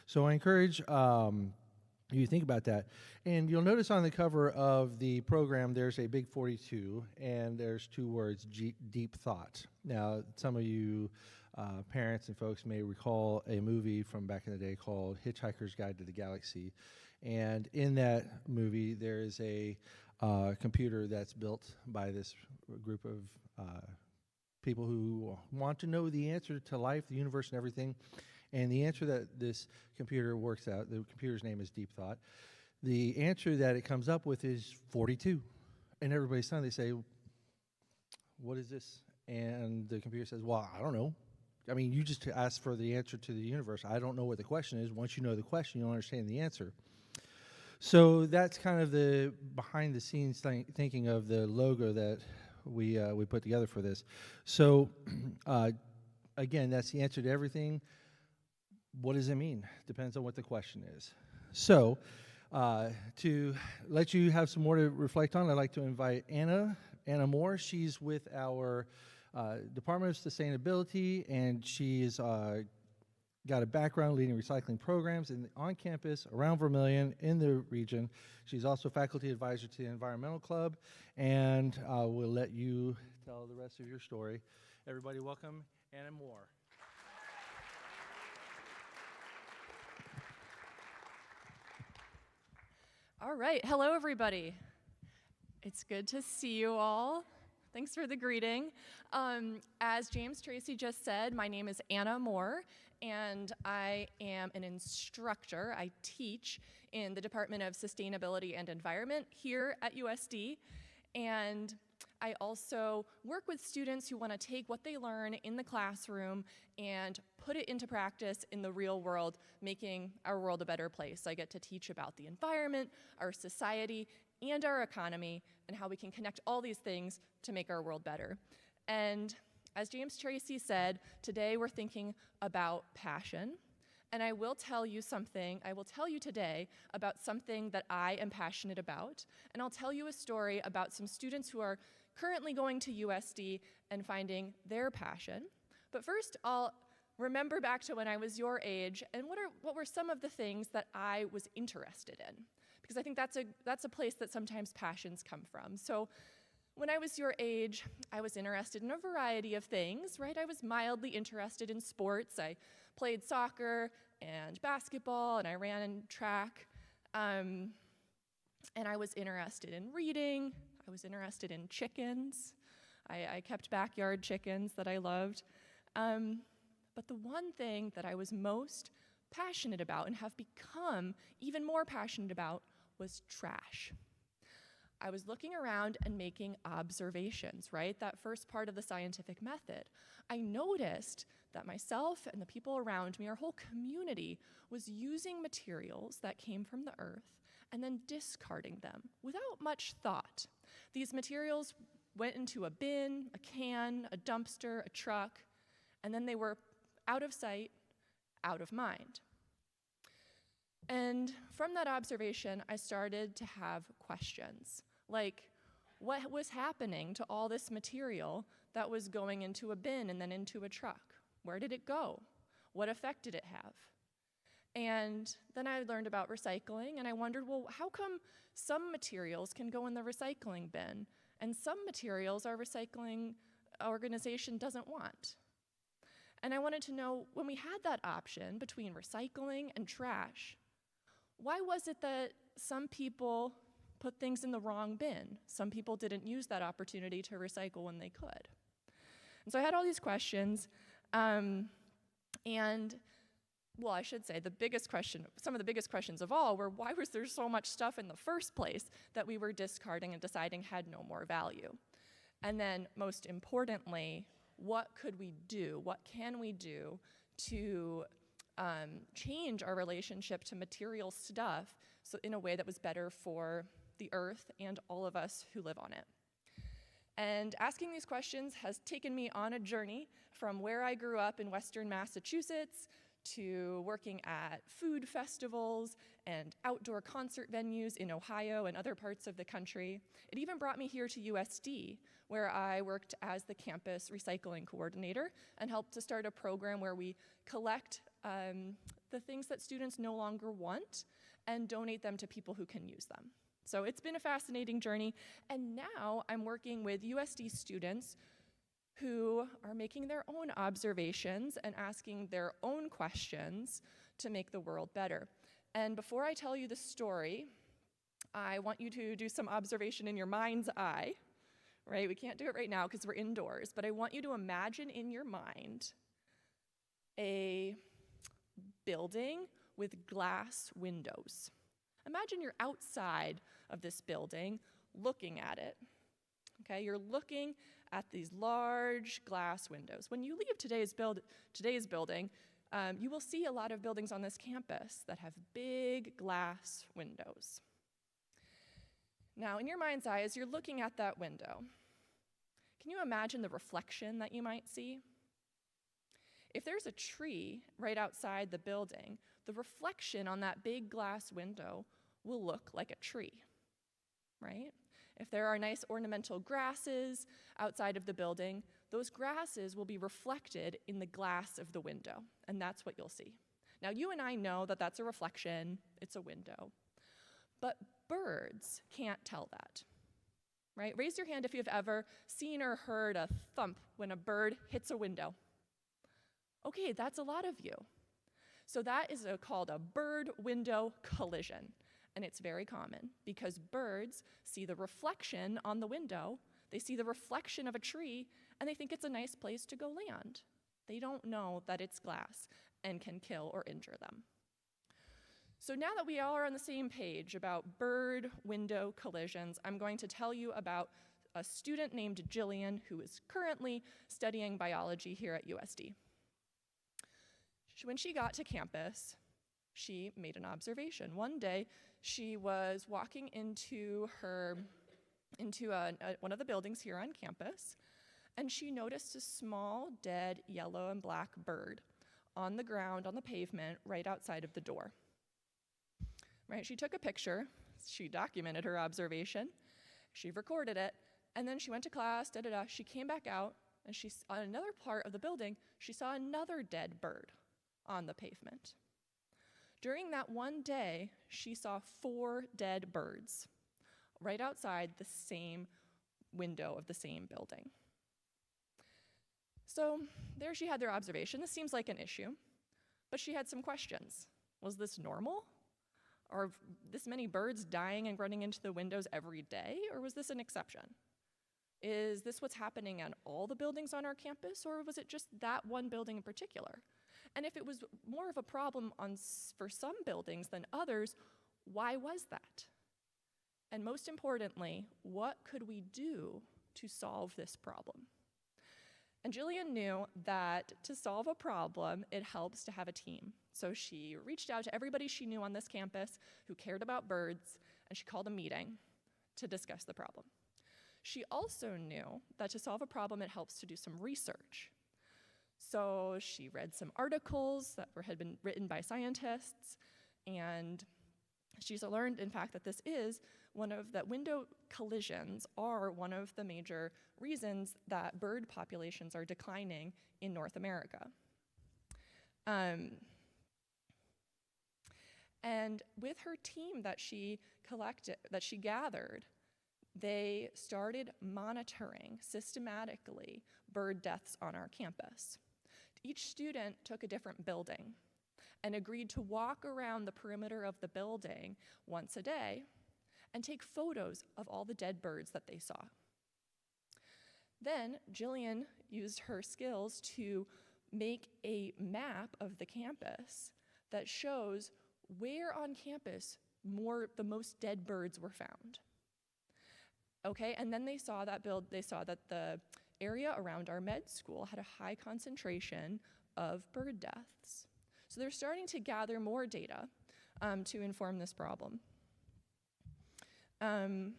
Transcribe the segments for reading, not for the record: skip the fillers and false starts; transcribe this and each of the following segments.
So I encourage you think about that. And you'll notice on the cover of the program, there's a big 42, and there's two words, deep thought. Now, some of you parents and folks may recall a movie from back in the day called Hitchhiker's Guide to the Galaxy. And in that movie, there is a computer that's built by this group of people who want to know the answer to life, the universe, and everything. And the answer that this computer works out, the computer's name is Deep Thought, the answer that it comes up with is 42. And everybody's stunned. They say, what is this? And the computer says, well, I don't know. I mean, you just asked for the answer to the universe. I don't know what the question is. Once you know the question, you'll understand the answer. So that's kind of the behind-the-scenes thinking of the logo that we put together for this. So, again, that's the answer to everything. What does it mean? Depends on what the question is. So, to let you have some more to reflect on, I'd like to invite Anna Moore. She's with our Department of Sustainability, and she's got a background leading recycling programs on campus, around Vermilion, in the region. She's also faculty advisor to the Environmental Club, and we'll let you tell the rest of your story. Everybody welcome Anna Moore. All right, hello everybody. It's good to see you all. Thanks for the greeting. As James Tracy just said, my name is Anna Moore, and I am an instructor. I teach in the Department of Sustainability and Environment here at USD, and I also work with students who want to take what they learn in the classroom and put it into practice in the real world, making our world a better place. I get to teach about the environment, our society, and our economy, and how we can connect all these things to make our world better. And as James Tracy said, today we're thinking about passion. And I will tell you today about something that I am passionate about. And I'll tell you a story about some students who are currently going to USD and finding their passion. But first, I'll remember back to when I was your age and what were some of the things that I was interested in. Because I think that's a place that sometimes passions come from. So when I was your age, I was interested in a variety of things, right? I was mildly interested in sports. I played soccer and basketball, and I ran in track. And I was interested in reading. I was interested in chickens. I kept backyard chickens that I loved. But the one thing that I was most passionate about and have become even more passionate about was trash. I was looking around and making observations, right? That first part of the scientific method. I noticed that myself and the people around me, our whole community, was using materials that came from the earth and then discarding them without much thought. These materials went into a bin, a can, a dumpster, a truck, and then they were out of sight, out of mind. And from that observation, I started to have questions, like what was happening to all this material that was going into a bin and then into a truck? Where did it go? What effect did it have? And then I learned about recycling, and I wondered, well, how come some materials can go in the recycling bin, and some materials our recycling organization doesn't want? And I wanted to know, when we had that option between recycling and trash, why was it that some people put things in the wrong bin? Some people didn't use that opportunity to recycle when they could. And so I had all these questions, well, I should say some of the biggest questions of all were, why was there so much stuff in the first place that we were discarding and deciding had no more value? And then, most importantly, what could we do? What can we do to change our relationship to material stuff in a way that was better for the earth and all of us who live on it? And asking these questions has taken me on a journey from where I grew up in Western Massachusetts to working at food festivals and outdoor concert venues in Ohio and other parts of the country. It even brought me here to USD, where I worked as the campus recycling coordinator and helped to start a program where we collect the things that students no longer want, and donate them to people who can use them. So it's been a fascinating journey, and now I'm working with USD students who are making their own observations and asking their own questions to make the world better. And before I tell you the story, I want you to do some observation in your mind's eye, right? We can't do it right now because we're indoors, but I want you to imagine in your mind a building with glass windows. Imagine you're outside of this building looking at it. Okay, you're looking at these large glass windows. When you leave today's building, you will see a lot of buildings on this campus that have big glass windows. Now, in your mind's eye, as you're looking at that window, can you imagine the reflection that you might see? If there's a tree right outside the building, the reflection on that big glass window will look like a tree, right? If there are nice ornamental grasses outside of the building, those grasses will be reflected in the glass of the window, and that's what you'll see. Now, you and I know that that's a reflection, it's a window, but birds can't tell that, right? Raise your hand if you've ever seen or heard a thump when a bird hits a window. Okay, that's a lot of you. So that is called a bird-window collision, and it's very common because birds see the reflection on the window, they see the reflection of a tree, and they think it's a nice place to go land. They don't know that it's glass and can kill or injure them. So now that we all are on the same page about bird-window collisions, I'm going to tell you about a student named Jillian who is currently studying biology here at USD. When she got to campus, she made an observation. One day, she was walking into one of the buildings here on campus, and she noticed a small, dead, yellow and black bird on the ground, on the pavement, right outside of the door. Right? She took a picture, she documented her observation, she recorded it, and then she went to class, She came back out, and on another part of the building, she saw another dead bird on the pavement. During that one day, she saw 4 dead birds right outside the same window of the same building. So there she had their observation. This seems like an issue, but she had some questions. Was this normal? Are this many birds dying and running into the windows every day, or was this an exception? Is this what's happening at all the buildings on our campus, or was it just that one building in particular? And if it was more of a problem for some buildings than others, why was that? And most importantly, what could we do to solve this problem? And Jillian knew that to solve a problem, it helps to have a team. So she reached out to everybody she knew on this campus who cared about birds, and she called a meeting to discuss the problem. She also knew that to solve a problem, it helps to do some research. So she read some articles that had been written by scientists, and she's learned, in fact, that window collisions are one of the major reasons that bird populations are declining in North America. And with her team that she gathered, they started monitoring systematically bird deaths on our campus. Each student took a different building and agreed to walk around the perimeter of the building once a day and take photos of all the dead birds that they saw. Then Jillian used her skills to make a map of the campus that shows where on campus the most dead birds were found. Okay, and then they saw that the area around our med school had a high concentration of bird deaths. So they're starting to gather more data to inform this problem. And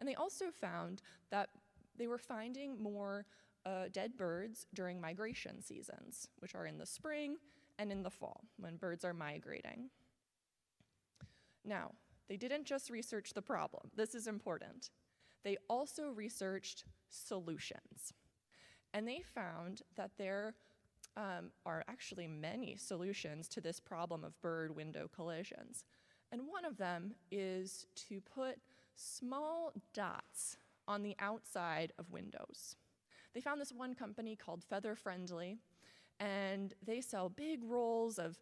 they also found that they were finding more dead birds during migration seasons, which are in the spring and in the fall, when birds are migrating. Now, they didn't just research the problem. This is important. They also researched solutions. And they found that there are actually many solutions to this problem of bird-window collisions. And one of them is to put small dots on the outside of windows. They found this one company called Feather Friendly, and they sell big rolls of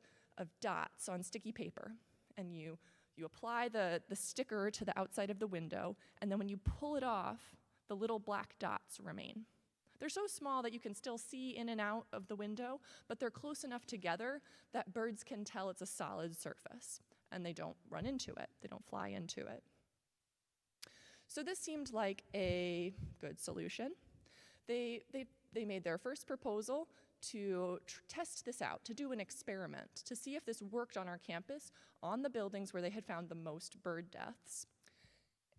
dots on sticky paper. And you apply the sticker to the outside of the window, and then when you pull it off, the little black dots remain. They're so small that you can still see in and out of the window, but they're close enough together that birds can tell it's a solid surface, and they don't run into it, they don't fly into it. So this seemed like a good solution. They made their first proposal to test this out, to do an experiment, to see if this worked on our campus, on the buildings where they had found the most bird deaths.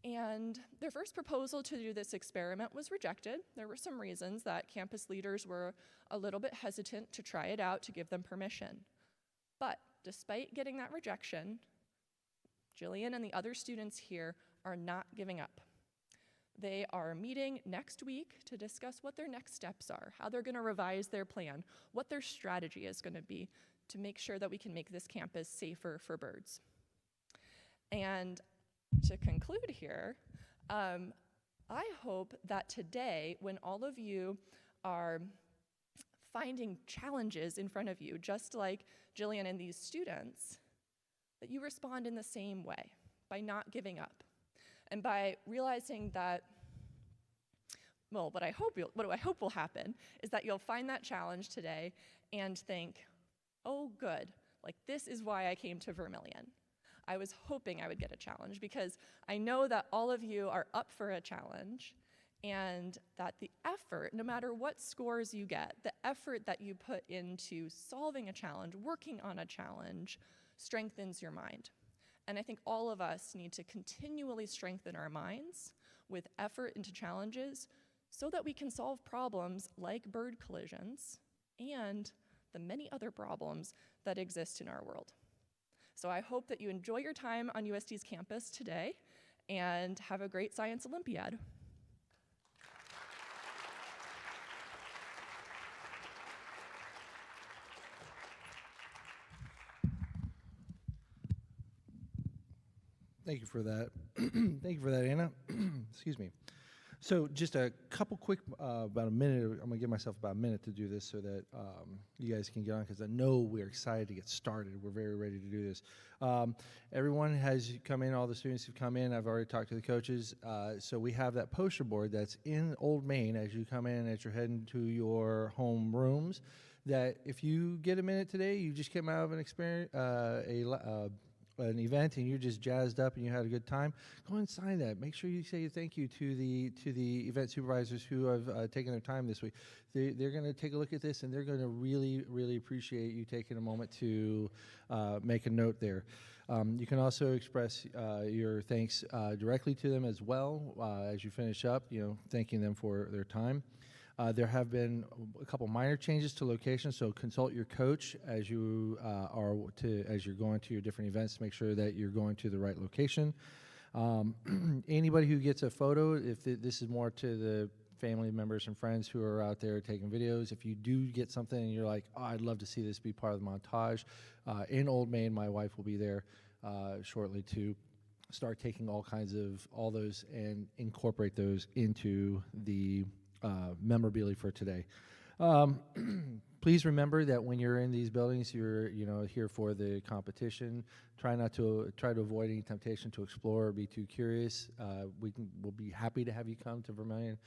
And their first proposal to do this experiment was rejected. There were some reasons that campus leaders were a little bit hesitant to try it out, to give them permission. But despite getting that rejection, Jillian and the other students here are not giving up. They are meeting next week to discuss what their next steps are, how they're going to revise their plan, what their strategy is going to be to make sure that we can make this campus safer for birds. And to conclude here, I hope that today, when all of you are finding challenges in front of you, just like Jillian and these students, that you respond in the same way, by not giving up. And by realizing that, well, what I hope will happen is that you'll find that challenge today and think, oh, good, like this is why I came to Vermilion. I was hoping I would get a challenge because I know that all of you are up for a challenge and that the effort, no matter what scores you get, the effort that you put into solving a challenge, working on a challenge, strengthens your mind. And I think all of us need to continually strengthen our minds with effort into challenges so that we can solve problems like bird collisions and the many other problems that exist in our world. So I hope that you enjoy your time on USD's campus today and have a great Science Olympiad. Thank you for that. Thank you for that, Anna. Excuse me. So just a couple quick, about a minute, I'm going to give myself about a minute to do this so that you guys can get on, because I know we're excited to get started. We're very ready to do this. Everyone has come in, all the students have come in. I've already talked to the coaches. So we have that poster board that's in Old Main as you come in, as you're heading to your home rooms, that if you get a minute today, you just came out of an experience, an event and you're just jazzed up and you had a good time, go and sign that. Make sure you say thank you to the event supervisors who have taken their time this week. They're going to take a look at this and they're going to really, really appreciate you taking a moment to make a note there. You can also express your thanks directly to them as well as you finish up, thanking them for their time. There have been a couple minor changes to location, so consult your coach as you as you're going to your different events to make sure that you're going to the right location. Anybody who gets a photo, if this is more to the family members and friends who are out there taking videos, if you do get something and you're like, oh, I'd love to see this be part of the montage, in Old Main, my wife will be there shortly to start taking all those and incorporate those into the memorabilia for today. Please remember that when you're in these buildings, you're here for the competition. Try to avoid any temptation to explore or be too curious. We'll be happy to have you come to Vermilion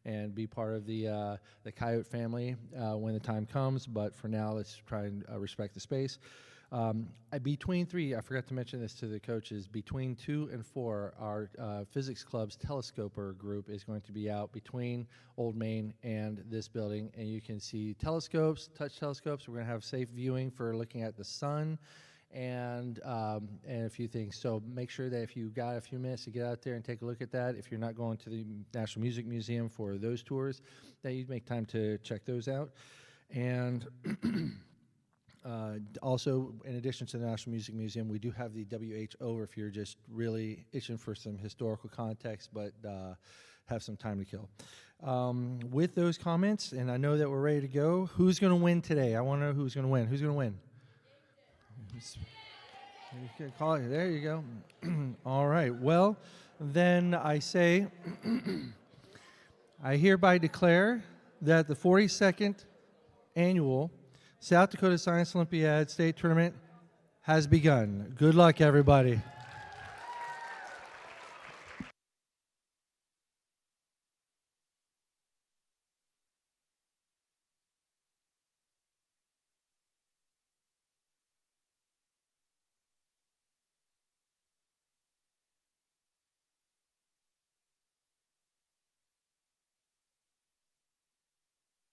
and be part of the Coyote family when the time comes. But for now, let's try and respect the space. Between 3, I forgot to mention this to the coaches, between 2 and 4, our physics club's telescoper group is going to be out between Old Main and this building, and you can see telescopes, touch telescopes. We're going to have safe viewing for looking at the sun and a few things. So make sure that if you got a few minutes to get out there and take a look at that, if you're not going to the National Music Museum for those tours, that you make time to check those out. And also, in addition to the National Music Museum, we do have the WHO if you're just really itching for some historical context, but have some time to kill. With those comments, and I know that we're ready to go, who's going to win today? I want to know who's going to win. Who's going to win? You can call it. There you go. All right. Well, then I say, I hereby declare that the 42nd annual South Dakota Science Olympiad State Tournament has begun. Good luck, everybody.